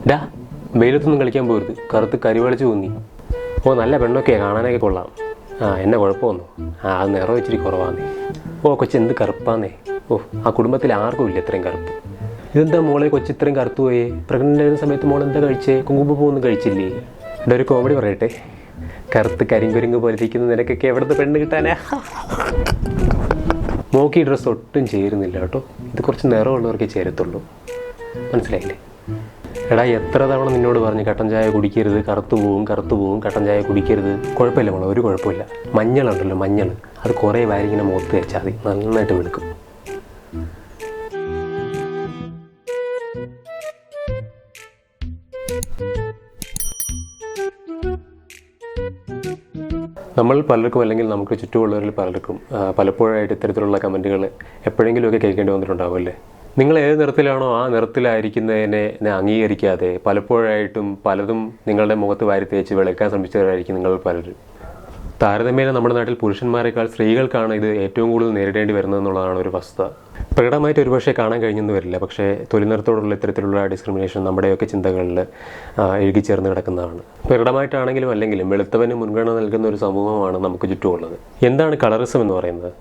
ഡാ, വെയിലത്തൊന്നും കളിക്കാൻ പോരുത്, കറുത്ത് കരിവളിച്ച് തോന്നി. ഓ നല്ല പെണ്ണൊക്കെ കാണാനൊക്കെ കൊള്ളാം. എന്നെ കുഴപ്പമൊന്നു. അത് നിറം ഇച്ചിരി കുറവാന്നേ. ഓ കൊച്ചെന്ത് കറുപ്പാന്നേ. ഓ ആ കുടുംബത്തിൽ ആർക്കും ഇല്ല ഇത്രയും കറുപ്പ്. ഇതെന്താ മോളെ കൊച്ചു ഇത്രയും കറുത്തു പോയേ? പ്രഗ്നൻ്റ് ആയിരുന്ന സമയത്ത് മോൾ എന്താ കഴിച്ചേ? കുങ്കുമപ്പൂവൊന്നും കഴിച്ചില്ലേ? ഇവിടെ ഒരു കോമഡി പറയട്ടെ. കറുത്ത് കരിങ്കുരങ്ങ് പോലെ ഇരിക്കുന്ന നിനക്കൊക്കെ എവിടുത്തെ പെണ്ണ് കിട്ടാനാ? മോക്ക് ഈ ഡ്രസ്സ് ഒട്ടും ചേരുന്നില്ല കേട്ടോ. ഇത് കുറച്ച് നിറമുള്ളവർക്കേ ചേരത്തുള്ളൂ, മനസ്സിലായില്ലേ? എടാ, എത്ര തവണ നിന്നോട് പറഞ്ഞ് കട്ടൻ ചായ കുടിക്കരുത്, കറുത്തു പോവും കട്ടൻ ചായ കുടിക്കരുത്. കുഴപ്പമില്ല മോളെ, ഒരു കുഴപ്പമില്ല. മഞ്ഞളുണ്ടല്ലോ, മഞ്ഞൾ, അത് കുറേ വാരിങ്ങനെ മുഖത്ത് വെച്ചാൽ മതി, നന്നായിട്ട് വെളുക്കും. നമ്മൾ പലർക്കും അല്ലെങ്കിൽ നമുക്ക് ചുറ്റുമുള്ളവരിൽ പലർക്കും പലപ്പോഴായിട്ട് ഇത്തരത്തിലുള്ള കമൻറ്റുകൾ എപ്പോഴെങ്കിലുമൊക്കെ കേൾക്കേണ്ടി വന്നിട്ടുണ്ടാവും അല്ലേ? നിങ്ങൾ ഏത് നിറത്തിലാണോ ആ നിറത്തിലായിരിക്കുന്നതിനെ അംഗീകരിക്കാതെ പലപ്പോഴായിട്ടും പലതും നിങ്ങളുടെ മുഖത്ത് വാരി തേച്ച് വെളുക്കാൻ ശ്രമിച്ചവരായിരിക്കും നിങ്ങൾ പലരും. താരതമ്യേന നമ്മുടെ നാട്ടിൽ പുരുഷന്മാരെക്കാൾ സ്ത്രീകൾക്കാണ് ഇത് ഏറ്റവും കൂടുതൽ നേരിടേണ്ടി വരുന്നതെന്നുള്ളതാണ് ഒരു വസ്തുത. പ്രകടമായിട്ട് ഒരുപക്ഷെ കാണാൻ കഴിഞ്ഞെന്ന് വരില്ല, പക്ഷേ തൊലിനിറത്തോടുള്ള ഇത്തരത്തിലുള്ള ഡിസ്ക്രിമിനേഷൻ നമ്മുടെയൊക്കെ ചിന്തകളിൽ ഇഴുകിച്ചേർന്ന് കിടക്കുന്നതാണ്. പ്രകടമായിട്ടാണെങ്കിലും അല്ലെങ്കിലും വെളുത്തവന് മുൻഗണന നൽകുന്ന ഒരു സമൂഹമാണ് നമുക്ക് ചുറ്റുമുള്ളത്. എന്താണ് കളറിസം എന്ന് പറയുന്നത്?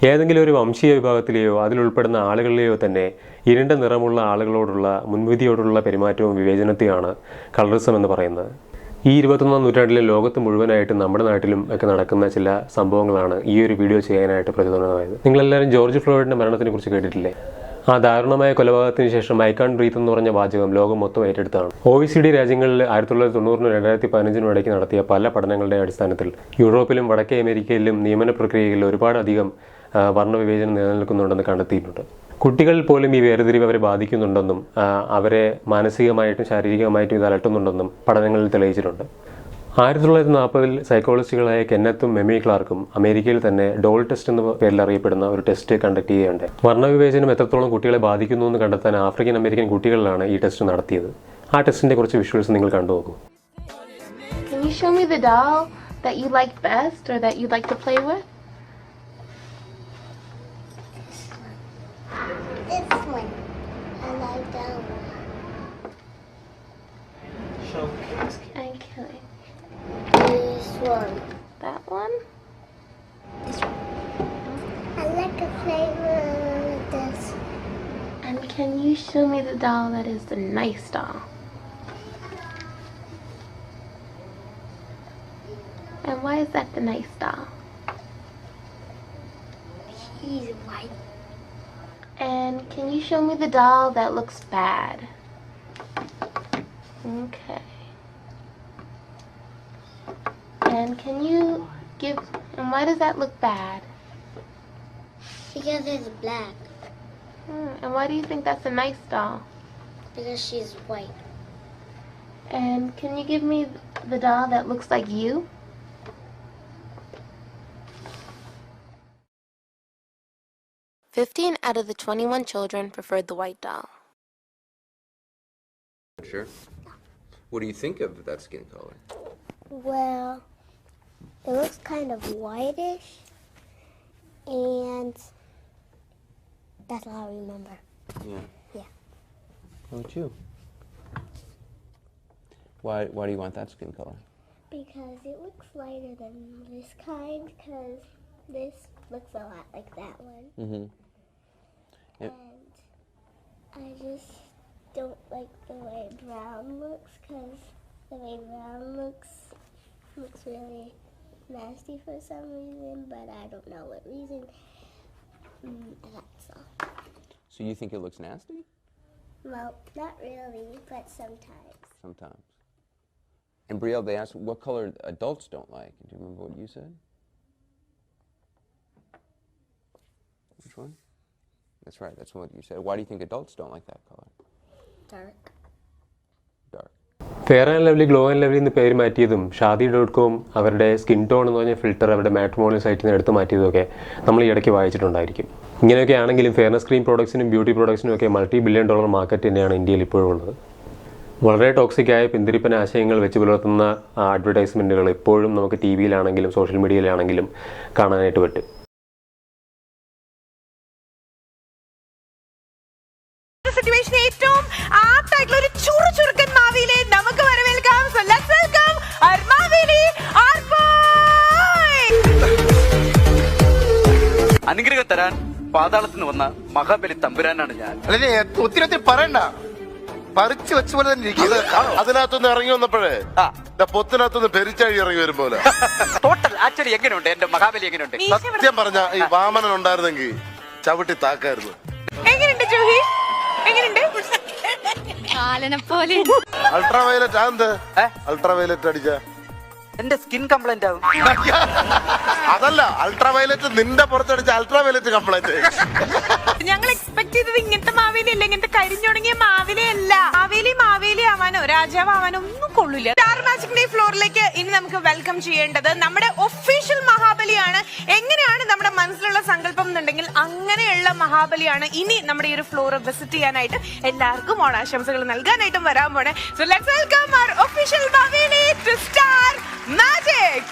ഏതെങ്കിലും ഒരു വംശീയ വിഭാഗത്തിലെയോ അതിലുൾപ്പെടുന്ന ആളുകളിലെയോ തന്നെ ഇരുണ്ട നിറമുള്ള ആളുകളോടുള്ള മുൻവിധിയോടുള്ള പെരുമാറ്റവും വിവേചനത്തെയാണ് കളറിസം എന്ന് പറയുന്നത്. ഈ 21-ാം നൂറ്റാണ്ടിലെ ലോകത്ത് മുഴുവനായിട്ടും നമ്മുടെ നാട്ടിലും ഒക്കെ നടക്കുന്ന ചില സംഭവങ്ങളാണ് ഈ ഒരു വീഡിയോ ചെയ്യാനായിട്ട് പ്രചോദനമായത്. നിങ്ങളെല്ലാവരും ജോർജ് ഫ്ലോയിഡിൻ്റെ മരണത്തിനെ കുറിച്ച് കേട്ടിട്ടില്ലേ? ആ ദാരുണമായ കൊലപാതകത്തിന് ശേഷം ഐ കാൻറ്റ് ബ്രീത്ത് എന്ന് പറഞ്ഞ വാചകം ലോകം മൊത്തം ഏറ്റെടുത്താണ്. OECD രാജ്യങ്ങളിൽ 1990-നും 2015-നും ഇടയ്ക്ക് നടത്തിയ പല പഠനങ്ങളുടെ അടിസ്ഥാനത്തിൽ യൂറോപ്പിലും വടക്കേ അമേരിക്കയിലും നിയമന പ്രക്രിയയിൽ ഒരുപാടധികം വർണ്ണവിവേചനം നിലനിൽക്കുന്നുണ്ടെന്ന് കണ്ടെത്തിയിട്ടുണ്ട്. കുട്ടികളിൽ പോലും ഈ വേർതിരിവ് അവരെ ബാധിക്കുന്നുണ്ടെന്നും അവരെ മാനസികമായിട്ടും ശാരീരികമായിട്ടും ഇത് അലട്ടുന്നുണ്ടെന്നും പഠനങ്ങളിൽ തെളിയിച്ചിട്ടുണ്ട്. 1940-ൽ സൈക്കോളജിസ്റ്റുകളായ കെന്നത്തും മെമി ക്ലാർക്കും അമേരിക്കയിൽ തന്നെ ഡോൾ ടെസ്റ്റ് എന്ന പേരിൽ അറിയപ്പെടുന്ന ഒരു ടെസ്റ്റ് കണ്ടക്ട് ചെയ്യുകയുണ്ടായി. വർണ്ണവിവേചനം എത്രത്തോളം കുട്ടികളെ ബാധിക്കുന്നു എന്ന് കണ്ടെത്താൻ ആഫ്രിക്കൻ അമേരിക്കൻ കുട്ടികളിലാണ് ഈ ടെസ്റ്റ് നടത്തിയത്. ആ ടെസ്റ്റിന്റെ കുറച്ച് വിഷ്വൽസ് നിങ്ങൾ കണ്ടു നോക്കൂ. Can you show me the doll that you like best or that you like to play with? This one. I like that one. Okay. This one. That one? This one. I like to play with this. And can you show me the doll that is the nice doll? And why is that the nice doll? He's white. And can you show me the doll that looks bad? Okay. And can you give... And why does that look bad? Because it's black. And why do you think that's a nice doll? Because she's white. And can you give me the doll that looks like you? "15 out of the 21 children preferred the white doll." Sure. What do you think of that skin color? Well, it looks kind of whitish, and that's all I remember. Yeah. Yeah. How about you? Why do you want that skin color? Because it looks lighter than this kind, because this looks a lot like that one. Mm-hmm. Yep. And I just don't like the way brown looks, because the way brown looks really nasty for some reason, but I don't know what reason. That's all. So you think it looks nasty? Well, not really, but sometimes. Sometimes. And Brielle, they asked what color adults don't like. Do you remember what you said? Which one? That's right, that's what you said. Why do you think adults don't like that color? Dark. Dark. Fair and lovely, glow and lovely എന്ന് പേര് മാറ്റിയതും ഷാദി.com അവരുടെ skin tone എന്ന് പറഞ്ഞ filter അവരുടെ matrimonial സൈറ്റിൽ നിന്ന് എടുത്ത് മാറ്റിയതൊക്കെ നമ്മൾ ഈ ഇടയ്ക്ക് വായിച്ചിട്ടുണ്ടായിരിക്കും. ഇങ്ങനെയൊക്കെ ആണെങ്കിലും ഫെയർനെസ് ക്രീം പ്രോഡക്ട്സിനും ബ്യൂട്ടി പ്രോഡക്ട്സിനും ഒക്കെ $multi-billion മാർക്കറ്റ് തന്നെയാണ് ഇന്ത്യയിൽ ഇപ്പോഴും ഉള്ളത്. വളരെ ടോക്സിക്കായ പിന്തിരിപ്പൻ ആശയങ്ങൾ വെച്ച് പുലർത്തുന്ന അഡ്വർടൈസ്മെൻറ്റുകൾ ഇപ്പോഴും നമുക്ക് ടി വിയിലാണെങ്കിലും സോഷ്യൽ മീഡിയയിലാണെങ്കിലും കാണാനായിട്ട് പറ്റും. സിറ്റുവേഷൻ ഏറ്റവും ആപ്റ്റായിട്ടുള്ള ഒരു ചുറുചുറുക്കൻ തരാൻ പാതാളത്തിന് വന്ന മഹാബലി തമ്പുരാനാണ് ഞാൻ. അല്ലെ ഒത്തിരി ഒത്തിരി പറയണ്ട, പറിച്ചു വെച്ച പോലെ തന്നെ ഇരിക്കുന്നത്. അതിനകത്തൊന്ന് ഇറങ്ങി വന്നപ്പോഴേ പൊത്തിനകത്തൊന്ന് പെരിച്ചാഴി ഇറങ്ങി വരും പോലെ. ടോട്ടൽ ആക്ച്വലി എങ്ങനെയുണ്ട് എന്റെ മഹാബലി? എങ്ങനെയുണ്ട്? സത്യം പറഞ്ഞ ഈ വാമനൻ ഉണ്ടായിരുന്നെങ്കിൽ ചവിട്ടി താക്കായിരുന്നു. എങ്ങനെയുണ്ട് ജൂഹി? എങ്ങനെയുണ്ട്? അൾട്രാവയലറ്റ് എന്ത് അൾട്രാവയലറ്റ് അടിച്ച എന്റെ സ്കിൻ കംപ്ലൈന്റ് ആവും. അതല്ല അൾട്രാവയലറ്റ് നിന്റെ പുറത്തടിച്ച അൾട്രാവയലറ്റ് കംപ്ലൈന്റ്. ഞങ്ങൾ എക്സ്പെക്ട് ചെയ്തത് ഇങ്ങനത്തെ മാവേലി അല്ല, ഇങ്ങനത്തെ കരിഞ്ഞുണങ്ങിയ മാവേലി അല്ല. മാവേലി ആവാനോ രാജാവ് ആവാനോ ഒന്നും കൊള്ളില്ല. സ്റ്റാർ മാജിക് ഡേ ഫ്ലോറിലേക്ക് ഇനി നമുക്ക് വെൽക്കം ചെയ്യേണ്ടത് നമ്മുടെ ഒഫീഷ്യൽ മഹാബലിയാണ്. എങ്ങനെയാണ് നമ്മുടെ മനസ്സിലുള്ള സങ്കല്പം എന്നുണ്ടെങ്കിൽ അങ്ങനെയുള്ള മഹാബലിയാണ് ഇനി നമ്മുടെ ഈ ഒരു ഫ്ലോർ വിസിറ്റ് ചെയ്യാനായിട്ട് എല്ലാവർക്കും ഓണാശംസകൾ നൽകാനായിട്ടും വരാൻ പോണേ. So let's welcome our official Maveli to Star Magic.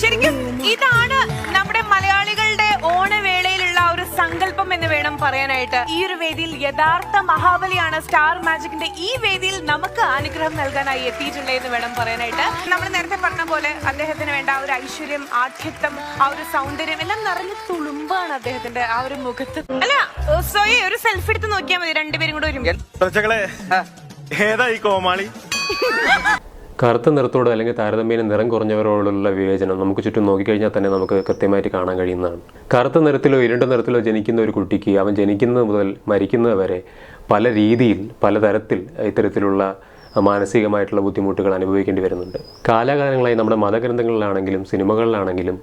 ശരിക്കും ഇതാണ് നമ്മുടെ മലയാളികളുടെ ഓണവേളയിലുള്ള ഒരു സങ്കല്പം എന്ന് വേണം പറയാനായിട്ട്. ഈ ഒരു വേദിയിൽ യഥാർത്ഥ മഹാബലിയാണ് സ്റ്റാർ മാജിക്കിന്റെ ഈ വേദിയിൽ നമുക്ക് അനുഗ്രഹം നൽകാനായി എത്തിയിട്ടുള്ളതെന്ന് വേണം പറയാനായിട്ട്. നമ്മൾ നേരത്തെ പറഞ്ഞ പോലെ അദ്ദേഹത്തിന് വേണ്ട ആ ഒരു ഐശ്വര്യം, ആഠ്യത്വം, ആ ഒരു സൗന്ദര്യം എല്ലാം നിറഞ്ഞു തുളുമ്പാണ് അദ്ദേഹത്തിന്റെ ആ ഒരു മുഖത്ത്. അല്ല സോയെ ഒരു സെൽഫി എടുത്ത് നോക്കിയാൽ മതി, രണ്ടുപേരും കൂടെ ഒരുമിച്ച്. ഏതാ ഈ കോമാളി? കറുത്ത നിറത്തോട് അല്ലെങ്കിൽ താരതമ്യേന നിറം കുറഞ്ഞവരോടുള്ള വിവേചനം നമുക്ക് ചുറ്റും നോക്കിക്കഴിഞ്ഞാൽ തന്നെ നമുക്ക് കൃത്യമായിട്ട് കാണാൻ കഴിയുന്നതാണ്. കറുത്ത നിറത്തിലോ ഇരുണ്ട നിറത്തിലോ ജനിക്കുന്ന ഒരു കുട്ടിക്ക് അവൻ ജനിക്കുന്നത് മുതൽ മരിക്കുന്നത് വരെ പല രീതിയിൽ പലതരത്തിൽ ഇത്തരത്തിലുള്ള മാനസികമായിട്ടുള്ള ബുദ്ധിമുട്ടുകൾ അനുഭവിക്കേണ്ടി വരുന്നുണ്ട്. കാലാകാലങ്ങളായി നമ്മുടെ മതഗ്രന്ഥങ്ങളിലാണെങ്കിലും സിനിമകളിലാണെങ്കിലും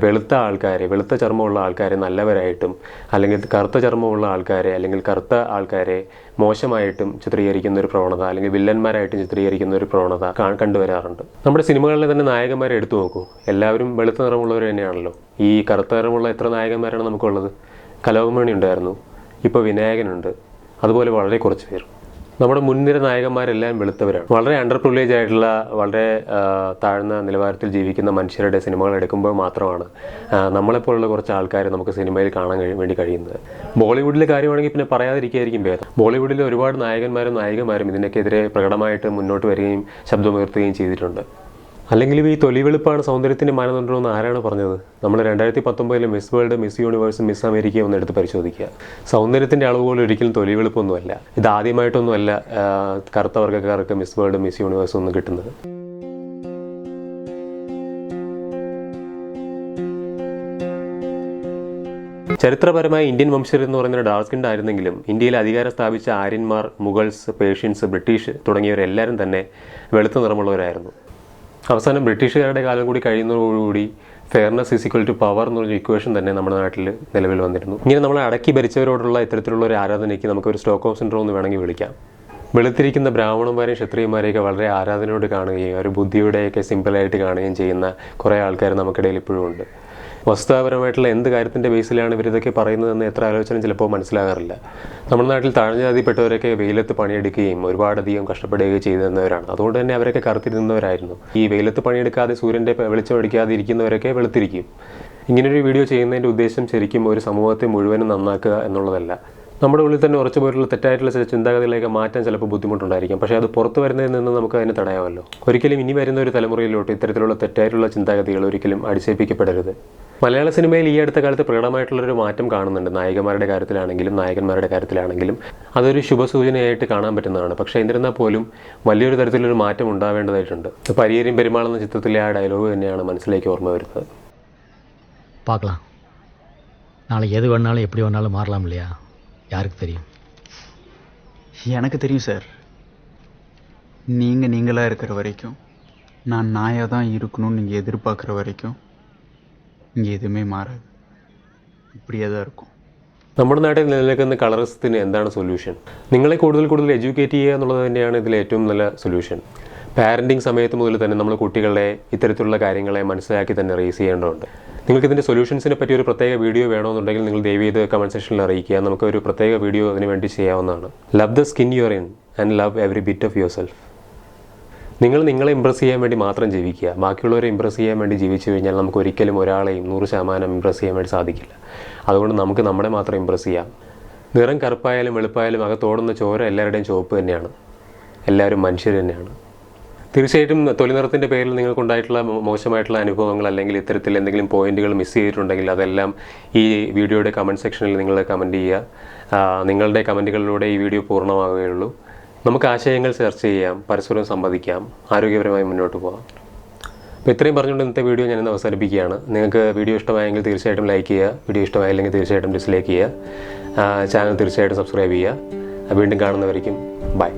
വെളുത്ത ആൾക്കാരെ, വെളുത്ത ചർമ്മമുള്ള ആൾക്കാരെ നല്ലവരായിട്ടും അല്ലെങ്കിൽ കറുത്ത ചർമ്മമുള്ള ആൾക്കാരെ അല്ലെങ്കിൽ കറുത്ത ആൾക്കാരെ മോശമായിട്ടും ചിത്രീകരിക്കുന്ന ഒരു പ്രവണത അല്ലെങ്കിൽ വില്ലന്മാരായിട്ടും ചിത്രീകരിക്കുന്ന ഒരു പ്രവണത കണ്ടുവരാറുണ്ട്. നമ്മുടെ സിനിമകളിലെ തന്നെ നായകന്മാരെ എടുത്തു നോക്കൂ, എല്ലാവരും വെളുത്ത നിറമുള്ളവർ തന്നെയാണല്ലോ. ഈ കറുത്ത നിറമുള്ള എത്ര നായകന്മാരാണ് നമുക്കുള്ളത്? കലാഭമണി ഉണ്ടായിരുന്നു, ഇപ്പോൾ വിനായകനുണ്ട്, അതുപോലെ വളരെ കുറച്ച് പേർ. നമ്മുടെ മുൻനിര നായകന്മാരെല്ലാം വെളുത്തവരാണ്. വളരെ അണ്ടർ പ്രിവിലേജ് ആയിട്ടുള്ള വളരെ താഴ്ന്ന നിലവാരത്തിൽ ജീവിക്കുന്ന മനുഷ്യരുടെ സിനിമകൾ എടുക്കുമ്പോൾ മാത്രമാണ് നമ്മളെപ്പോലുള്ള കുറച്ച് ആൾക്കാർ നമുക്ക് സിനിമയിൽ കാണാൻ വേണ്ടി കഴിയുന്നത്. ബോളിവുഡിലെ കാര്യമാണെങ്കിൽ പിന്നെ പറയാതിരിക്കുകയായിരിക്കും ഭേദം. ബോളിവുഡിലെ ഒരുപാട് നായകന്മാരും നായികമാരും ഇതിനൊക്കെതിരെ പ്രകടമായിട്ട് മുന്നോട്ട് വരികയും ശബ്ദമുയർത്തുകയും ചെയ്തിട്ടുണ്ട്. അല്ലെങ്കിൽ ഈ തൊലി വെളുപ്പാണ് സൗന്ദര്യത്തിൻ്റെ മാനദണ്ഡമെന്ന് ആരാണ് പറഞ്ഞത്? നമ്മൾ 2019 മിസ് വേൾഡ്, മിസ് യൂണിവേഴ്സും മിസ് അമേരിക്കയും ഒന്ന് എടുത്ത് പരിശോധിക്കുക. സൗന്ദര്യത്തിൻ്റെ അളവ് പോലും ഒരിക്കലും തൊലി വെളുപ്പൊന്നുമല്ല. ഇത് ആദ്യമായിട്ടൊന്നുമല്ല കറുത്ത വർഗ്ഗക്കാർക്ക് മിസ് വേൾഡ്, മിസ് യൂണിവേഴ്സും ഒന്നും കിട്ടുന്നത്. ചരിത്രപരമായി ഇന്ത്യൻ വംശജർ എന്ന് പറയുന്ന ഡാർക്ക് സ്കിൻ ആയിരുന്നെങ്കിലും ഇന്ത്യയിൽ അധികാരം സ്ഥാപിച്ച ആര്യന്മാർ, മുഗൾസ്, പേർഷ്യൻസ്, ബ്രിട്ടീഷ് തുടങ്ങിയവരെല്ലാവരും തന്നെ വെളുത്ത നിറമുള്ളവരായിരുന്നു. അവസാനം ബ്രിട്ടീഷുകാരുടെ കാലം കൂടി കഴിയുന്നതോടുകൂടി fairness is equal to power എന്ന് പറഞ്ഞ ഇക്വേഷൻ തന്നെ നമ്മുടെ നാട്ടിൽ നിലവിൽ വന്നിരുന്നു. ഇങ്ങനെ നമ്മളെ അടക്കി ഭരിച്ചവരോടുള്ള ഇത്തരത്തിലുള്ള ഒരു ആരാധനയ്ക്ക് നമുക്കൊരു സ്റ്റോക്ക്ഹോം സിൻഡ്രോം എന്ന് വേണമെങ്കിൽ വിളിക്കാം. വെളുത്തിരിക്കുന്ന ബ്രാഹ്മണന്മാരെയും ക്ഷത്രിയന്മാരെയൊക്കെ വളരെ ആരാധനയോട് കാണുകയും ഒരു ബുദ്ധിയുടെയൊക്കെ സിമ്പിളായിട്ട് കാണുകയും ചെയ്യുന്ന കുറേ ആൾക്കാർ നമുക്കിടയിൽ ഇപ്പോഴും ഉണ്ട്. വസ്തുതാപരമായിട്ടുള്ള എന്ത് കാര്യത്തിൻ്റെ ബേസിലാണ് ഇവരിതൊക്കെ പറയുന്നതെന്ന് എത്ര ആലോചന ചിലപ്പോൾ മനസ്സിലാകാറില്ല. നമ്മുടെ നാട്ടിൽ താഴ്ന്ന ജാതിപ്പെട്ടവരൊക്കെ വെയിലത്ത് പണിയെടുക്കുകയും ഒരുപാടധികം കഷ്ടപ്പെടുകയും ചെയ്തിരുന്നവരാണ്. അതുകൊണ്ട് തന്നെ അവരൊക്കെ കറുത്തിരുന്നവരായിരുന്നു. ഈ വെയിലത്ത് പണിയെടുക്കാതെ സൂര്യൻ്റെ വെളിച്ചം അടിക്കാതെ ഇരിക്കുന്നവരൊക്കെ വെളുത്തിരിക്കും. ഇങ്ങനൊരു വീഡിയോ ചെയ്യുന്നതിൻ്റെ ഉദ്ദേശം ശരിക്കും ഒരു സമൂഹത്തെ മുഴുവനും നന്നാക്കുക എന്നുള്ളതല്ല. നമ്മുടെ ഉള്ളിൽ തന്നെ ഉറച്ചു പോയിട്ടുള്ള തെറ്റായിട്ടുള്ള ചില ചിന്താഗതിയിലേക്ക് മാറ്റാൻ ചിലപ്പോൾ ബുദ്ധിമുട്ടുണ്ടായിരിക്കും. പക്ഷേ അത് പുറത്ത് വരുന്നതിൽ നിന്ന് നമുക്ക് അതിനെ തടയാമല്ലോ. ഒരിക്കലും ഇനി വരുന്ന ഒരു തലമുറയിലോട്ട് ഇത്തരത്തിലുള്ള തെറ്റായിട്ടുള്ള ചിന്താഗതികൾ ഒരിക്കലും അടിച്ചേൽപ്പിക്കപ്പെടരുത്. മലയാള സിനിമയിൽ ഈ അടുത്ത കാലത്ത് പ്രകടമായിട്ടുള്ളൊരു മാറ്റം കാണുന്നുണ്ട്. നായികമാരുടെ കാര്യത്തിലാണെങ്കിലും നായകന്മാരുടെ കാര്യത്തിലാണെങ്കിലും അതൊരു ശുഭസൂചനയായിട്ട് കാണാൻ പറ്റുന്നതാണ്. പക്ഷേ എന്നിരുന്നാൽ പോലും വലിയൊരു തരത്തിലൊരു മാറ്റം ഉണ്ടാവേണ്ടതായിട്ടുണ്ട്. പരിയേരും പെരുമാൾ എന്ന ചിത്രത്തിലെ ആ ഡയലോഗ് തന്നെയാണ് മനസ്സിലേക്ക് ഓർമ്മ വരുന്നത്. பார்க்கலாம், நாளைக்கு எது வேணாலும் எப்படி வேணாலும் மாறலாம் இல்லையா? யாருக்கு தெரியும்? எனக்கு தெரியும் சார். நீங்கள் நீங்களாக இருக்கிற வரைக்கும், நான் நாயாக தான் இருக்கணும்னு நீங்கள் எதிர்பார்க்குற வரைக்கும் இங்கே எதுவுமே மாறாது. இப்படியே தான் இருக்கும். നമ്മുടെ നാട്ടിൽ നിലനിൽക്കുന്ന കളറിസത്തിന് എന്താണ് സൊല്യൂഷൻ? നിങ്ങളെ കൂടുതൽ എഡ്യൂക്കേറ്റ് ചെയ്യുക എന്നുള്ളത് തന്നെയാണ് ഇതിലെ ഏറ്റവും നല്ല സൊല്യൂഷൻ. പാരൻറ്റിങ് സമയത്ത് മുതൽ തന്നെ നമ്മൾ കുട്ടികളെ ഇത്തരത്തിലുള്ള കാര്യങ്ങളെ മനസ്സിലാക്കി തന്നെ റേസ് ചെയ്യേണ്ടതുണ്ട്. നിങ്ങൾക്ക് ഇതിൻ്റെ സൊല്യൂഷൻസിനെ പറ്റി ഒരു പ്രത്യേക വീഡിയോ വേണമെന്നുണ്ടെങ്കിൽ നിങ്ങൾ ദയവ് ചെയ്ത് കമൻറ്റ് സെക്ഷനിൽ അറിയിക്കുക. നമുക്കൊരു പ്രത്യേക വീഡിയോ അതിന് വേണ്ടി ചെയ്യാവുന്നതാണ്. Love the skin your in and love every bit of your self. നിങ്ങൾ നിങ്ങളെ ഇമ്പ്രസ് ചെയ്യാൻ വേണ്ടി മാത്രം ജീവിക്കുക. ബാക്കിയുള്ളവരെ ഇമ്പ്രസ് ചെയ്യാൻ വേണ്ടി ജീവിച്ചു കഴിഞ്ഞാൽ നമുക്ക് ഒരിക്കലും ഒരാളെയും 100% ഇമ്പ്രസ് ചെയ്യാൻ വേണ്ടി സാധിക്കില്ല. അതുകൊണ്ട് നമുക്ക് നമ്മളെ മാത്രം ഇമ്പ്രസ് ചെയ്യാം. നിറം കറുപ്പായാലും വെളുപ്പായാലും അകത്തോടുന്ന ചോര എല്ലാവരുടെയും ചുവപ്പ് തന്നെയാണ്. എല്ലാവരും മനുഷ്യർ തന്നെയാണ്. തീർച്ചയായിട്ടും തൊലി നിറത്തിൻ്റെ പേരിൽ നിങ്ങൾക്കുണ്ടായിട്ടുള്ള മോശമായിട്ടുള്ള അനുഭവങ്ങൾ അല്ലെങ്കിൽ ഇത്തരത്തിൽ എന്തെങ്കിലും പോയിന്റുകൾ മിസ് ചെയ്തിട്ടുണ്ടെങ്കിൽ അതെല്ലാം ഈ വീഡിയോയുടെ കമൻറ്റ് സെക്ഷനിൽ നിങ്ങൾ കമൻറ്റ് ചെയ്യുക. നിങ്ങളുടെ കമൻറ്റുകളിലൂടെ ഈ വീഡിയോ പൂർണ്ണമാവുകയുള്ളൂ. നമുക്ക് ആശയങ്ങൾ ചർച്ച ചെയ്യാം, പരസ്പരം സംവദിക്കാം, ആരോഗ്യപരമായി മുന്നോട്ട് പോകാം. അപ്പോൾ ഇത്രയും പറഞ്ഞുകൊണ്ട് ഇന്നത്തെ വീഡിയോ ഞാനിന്ന് അവസാനിപ്പിക്കുകയാണ്. നിങ്ങൾക്ക് വീഡിയോ ഇഷ്ടമായെങ്കിൽ തീർച്ചയായിട്ടും ലൈക്ക് ചെയ്യുക, വീഡിയോ ഇഷ്ടമായില്ലെങ്കിൽ തീർച്ചയായിട്ടും ഡിസ്ലൈക്ക് ചെയ്യുക, ചാനൽ തീർച്ചയായിട്ടും സബ്സ്ക്രൈബ് ചെയ്യുക. വീണ്ടും കാണുന്നവരേക്കും ബൈ.